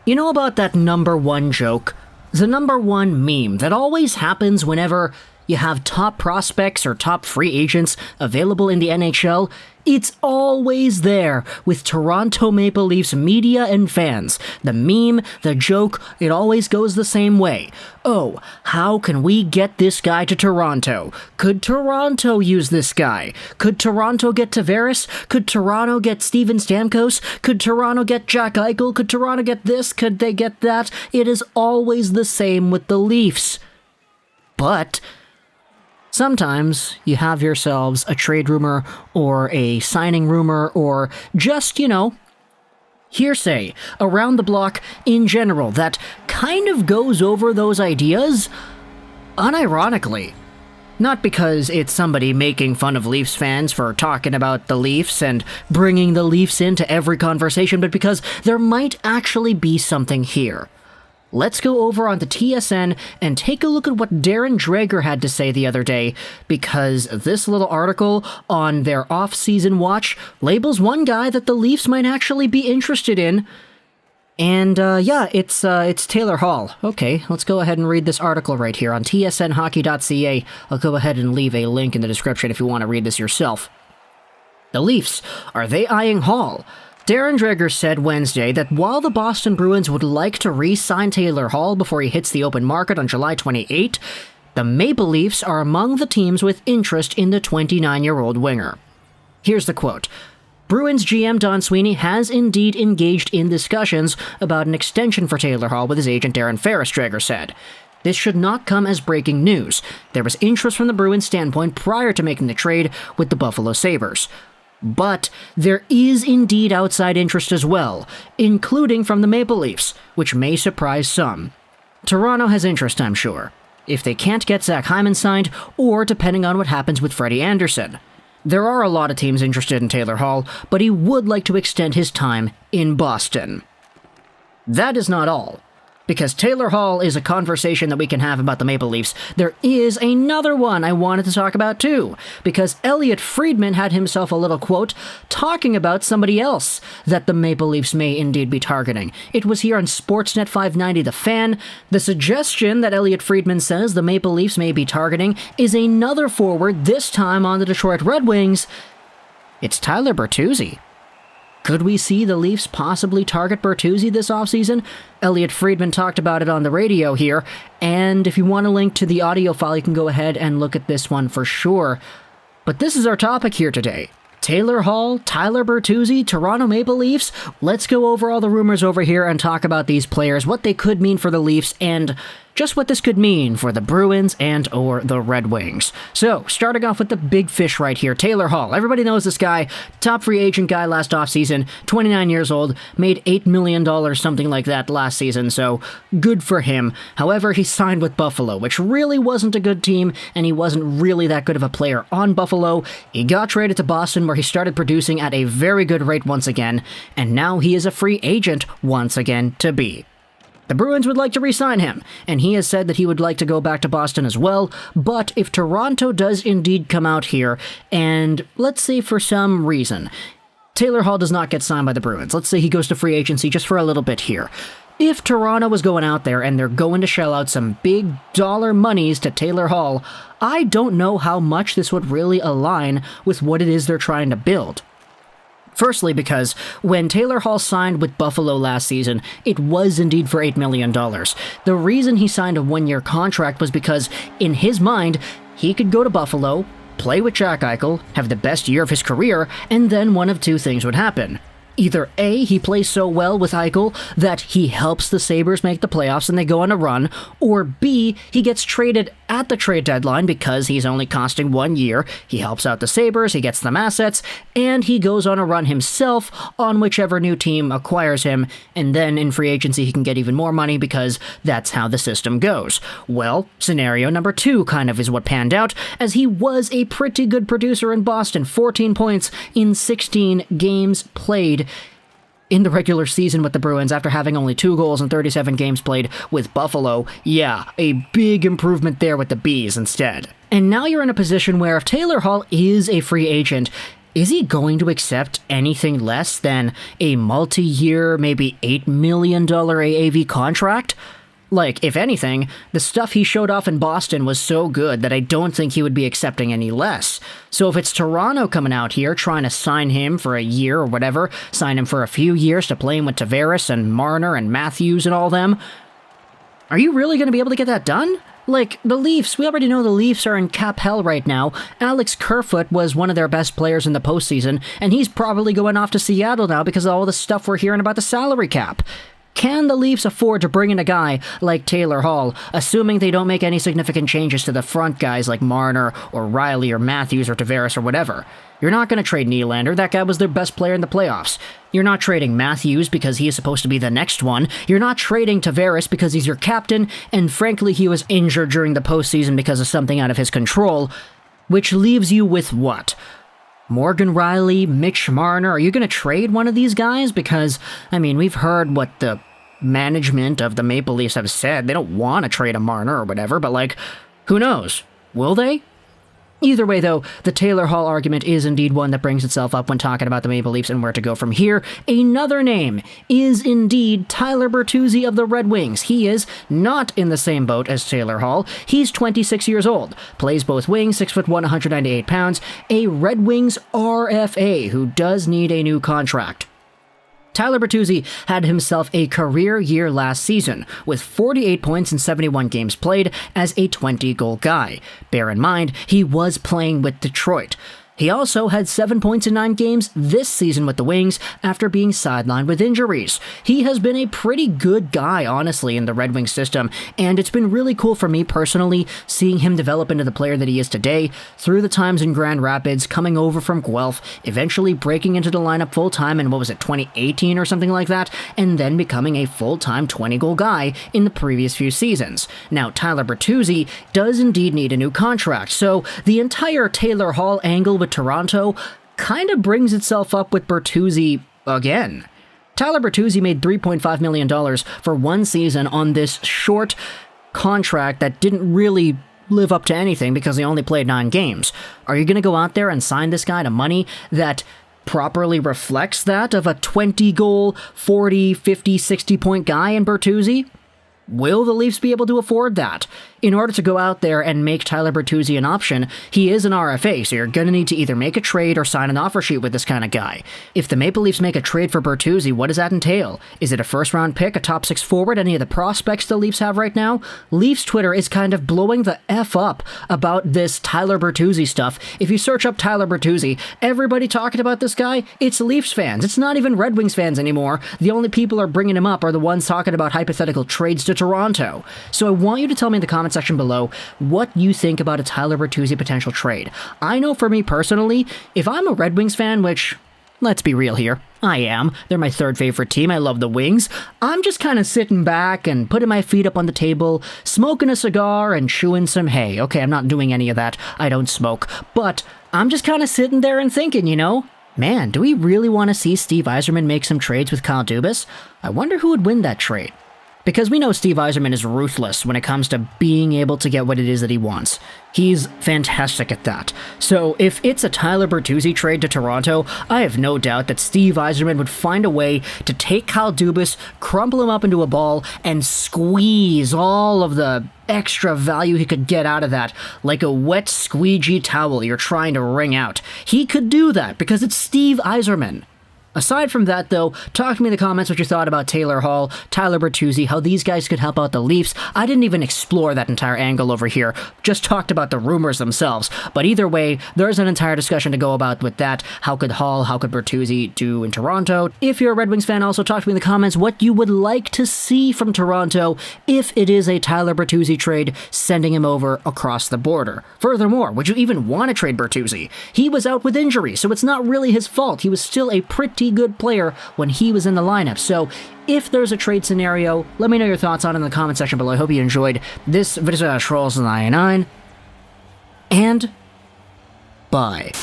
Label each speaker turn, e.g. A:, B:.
A: You know about that number one joke? The number one meme that always happens whenever you have top prospects or top free agents available in the NHL? It's always there with Toronto Maple Leafs media and fans. The meme, the joke, it always goes the same way. Oh, how can we get this guy to Toronto? Could Toronto use this guy? Could Toronto get Tavares? Could Toronto get Steven Stamkos? Could Toronto get Jack Eichel? Could Toronto get this? Could they get that? It is always the same with the Leafs. But sometimes you have yourselves a trade rumor or a signing rumor or just, hearsay around the block in general that kind of goes over those ideas unironically. Not because it's somebody making fun of Leafs fans for talking about the Leafs and bringing the Leafs into every conversation, but because there might actually be something here. Let's go over onto TSN and take a look at what Darren Dreger had to say the other day, because this little article on their off-season watch labels one guy that the Leafs might actually be interested in. And it's Taylor Hall. Okay, let's go ahead and read this article right here on tsnhockey.ca. I'll go ahead and leave a link in the description if you want to read this yourself. The Leafs, are they eyeing Hall? Darren Dreger said Wednesday that while the Boston Bruins would like to re-sign Taylor Hall before he hits the open market on July 28, the Maple Leafs are among the teams with interest in the 29-year-old winger. Here's the quote. Bruins GM Don Sweeney has indeed engaged in discussions about an extension for Taylor Hall with his agent Darren Ferris, Dreger said. This should not come as breaking news. There was interest from the Bruins' standpoint prior to making the trade with the Buffalo Sabres. But there is indeed outside interest as well, including from the Maple Leafs, which may surprise some. Toronto has interest, I'm sure, if they can't get Zach Hyman signed, or depending on what happens with Freddie Anderson. There are a lot of teams interested in Taylor Hall, but he would like to extend his time in Boston. That is not all. Because Taylor Hall is a conversation that we can have about the Maple Leafs, there is another one I wanted to talk about too, because Elliot Friedman had himself a little quote talking about somebody else that the Maple Leafs may indeed be targeting. It was here on Sportsnet 590 The Fan. The suggestion that Elliot Friedman says the Maple Leafs may be targeting is another forward, this time on the Detroit Red Wings. It's Tyler Bertuzzi. Could we see the Leafs possibly target Bertuzzi this offseason? Elliot Friedman talked about it on the radio here, and if you want a link to the audio file, you can go ahead and look at this one for sure. But this is our topic here today. Taylor Hall, Tyler Bertuzzi, Toronto Maple Leafs. Let's go over all the rumors over here and talk about these players, what they could mean for the Leafs, and just what this could mean for the Bruins and or the Red Wings. So, starting off with the big fish right here, Taylor Hall. Everybody knows this guy, top free agent guy last offseason, 29 years old, made $8 million, something like that last season, so good for him. However, he signed with Buffalo, which really wasn't a good team, and he wasn't really that good of a player on Buffalo. He got traded to Boston, where he started producing at a very good rate once again, and now he is a free agent once again to be. The Bruins would like to re-sign him, and he has said that he would like to go back to Boston as well, but if Toronto does indeed come out here, and let's say for some reason, Taylor Hall does not get signed by the Bruins, let's say he goes to free agency just for a little bit here. If Toronto was going out there and they're going to shell out some big dollar monies to Taylor Hall, I don't know how much this would really align with what it is they're trying to build. Firstly, because when Taylor Hall signed with Buffalo last season, it was indeed for $8 million. The reason he signed a one-year contract was because, in his mind, he could go to Buffalo, play with Jack Eichel, have the best year of his career, and then one of two things would happen. Either A, he plays so well with Eichel that he helps the Sabres make the playoffs and they go on a run, or B, he gets traded at the trade deadline because he's only costing 1 year, he helps out the Sabres, he gets them assets, and he goes on a run himself on whichever new team acquires him, and then in free agency he can get even more money because that's how the system goes. Well, scenario number 2 kind of is what panned out, as he was a pretty good producer in Boston, 14 points in 16 games played in the regular season with the Bruins after having only 2 goals in 37 games played with Buffalo. Yeah, a big improvement there with the Bees instead. And now you're in a position where if Taylor Hall is a free agent, is he going to accept anything less than a multi-year, maybe $8 million AAV contract? Like, if anything, the stuff he showed off in Boston was so good that I don't think he would be accepting any less. So if it's Toronto coming out here trying to sign him for a year or whatever, sign him for a few years to play him with Tavares and Marner and Matthews and all them, are you really going to be able to get that done? Like, the Leafs, we already know the Leafs are in cap hell right now. Alex Kerfoot was one of their best players in the postseason, and he's probably going off to Seattle now because of all the stuff we're hearing about the salary cap. Can the Leafs afford to bring in a guy like Taylor Hall, assuming they don't make any significant changes to the front guys like Marner or Riley or Matthews or Tavares or whatever? You're not going to trade Nylander. That guy was their best player in the playoffs. You're not trading Matthews because he is supposed to be the next one. You're not trading Tavares because he's your captain, and frankly he was injured during the postseason because of something out of his control, which leaves you with what? Morgan Riley, Mitch Marner? Are you going to trade one of these guys? Because, I mean, we've heard what the management of the Maple Leafs have said. They don't want to trade a Marner or whatever, but like, who knows? Will they? Either way, though, the Taylor Hall argument is indeed one that brings itself up when talking about the Maple Leafs and where to go from here. Another name is indeed Tyler Bertuzzi of the Red Wings. He is not in the same boat as Taylor Hall. He's 26 years old, plays both wings, 6'1", 198 pounds, a Red Wings RFA who does need a new contract. Tyler Bertuzzi had himself a career year last season, with 48 points in 71 games played as a 20-goal guy. Bear in mind, he was playing with Detroit. He also had 7 points in 9 games this season with the Wings after being sidelined with injuries. He has been a pretty good guy, honestly, in the Red Wings system, and it's been really cool for me personally seeing him develop into the player that he is today, through the times in Grand Rapids, coming over from Guelph, eventually breaking into the lineup full-time in, 2018 or something like that, and then becoming a full-time 20-goal guy in the previous few seasons. Now, Tyler Bertuzzi does indeed need a new contract, so the entire Taylor Hall angle with Toronto kind of brings itself up with Bertuzzi again. Tyler Bertuzzi made $3.5 million for one season on this short contract that didn't really live up to anything because he only played 9 games. Are you going to go out there and sign this guy to money that properly reflects that of a 20-goal, 40, 50, 60-point guy in Bertuzzi? Will the Leafs be able to afford that? In order to go out there and make Tyler Bertuzzi an option, he is an RFA, so you're going to need to either make a trade or sign an offer sheet with this kind of guy. If the Maple Leafs make a trade for Bertuzzi, what does that entail? Is it a first-round pick, a top 6 forward, any of the prospects the Leafs have right now? Leafs Twitter is kind of blowing the F up about this Tyler Bertuzzi stuff. If you search up Tyler Bertuzzi, everybody talking about this guy, it's Leafs fans. It's not even Red Wings fans anymore. The only people who are bringing him up are the ones talking about hypothetical trades to Toronto. So I want you to tell me in the comments section below what you think about a Tyler Bertuzzi potential trade. I know for me personally, if I'm a Red Wings fan, which, let's be real here, I am. They're my 3rd favorite team. I love the Wings. I'm just kind of sitting back and putting my feet up on the table, smoking a cigar and chewing some hay. Okay, I'm not doing any of that. I don't smoke. But I'm just kind of sitting there and thinking, man, do we really want to see Steve Yzerman make some trades with Kyle Dubas? I wonder who would win that trade. Because we know Steve Yzerman is ruthless when it comes to being able to get what it is that he wants. He's fantastic at that. So if it's a Tyler Bertuzzi trade to Toronto, I have no doubt that Steve Yzerman would find a way to take Kyle Dubas, crumple him up into a ball, and squeeze all of the extra value he could get out of that, like a wet squeegee towel you're trying to wring out. He could do that because it's Steve Yzerman. Aside from that, though, talk to me in the comments what you thought about Taylor Hall, Tyler Bertuzzi, how these guys could help out the Leafs. I didn't even explore that entire angle over here, just talked about the rumors themselves. But either way, there's an entire discussion to go about with that. How could Hall, how could Bertuzzi do in Toronto? If you're a Red Wings fan, also talk to me in the comments what you would like to see from Toronto if it is a Tyler Bertuzzi trade, sending him over across the border. Furthermore, would you even want to trade Bertuzzi? He was out with injury, so it's not really his fault. He was still a pretty good player when he was in the lineup. So if there's a trade scenario, let me know your thoughts on it in the comment section below. I hope you enjoyed this video. Trolls99, and bye.